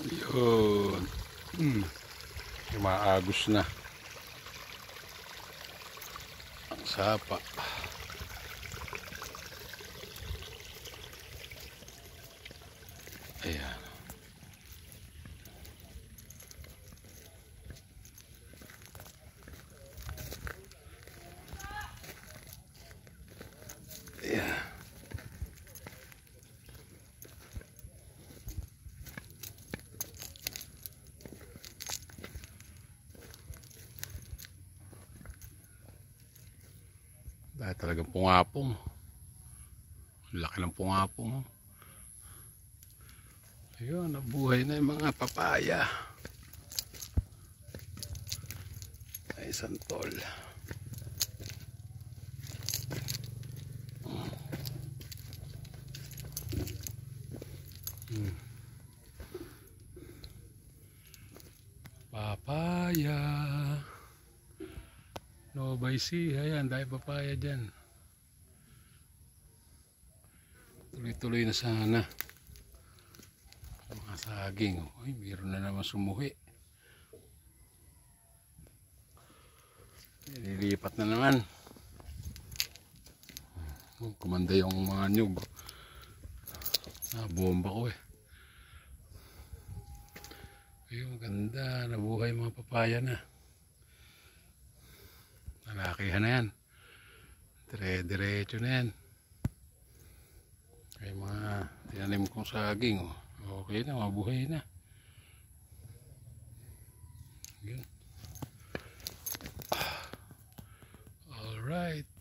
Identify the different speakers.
Speaker 1: Yun. Umaagos na ang sapa. Ayan. Ayan. Dahil talagang pungapong. Laki ng pungapong. Ayun, nabuhay na yung mga papaya. Ay, santol. Papaya. No by sea. Ayan, dahil papaya dyan. Tuloy-tuloy na sana. Mga saging. Ay, mayroon na naman sumuhi. Nililipat na naman. Kumanda yung mga nyug. Bomba ko eh. Ayun, maganda. Nabuhay mga papaya na. Nalakihan na yan. Dire-diretso na yan. Ay mga tinanim kong saging. Okay na, mabuhay na. Yun. Alright.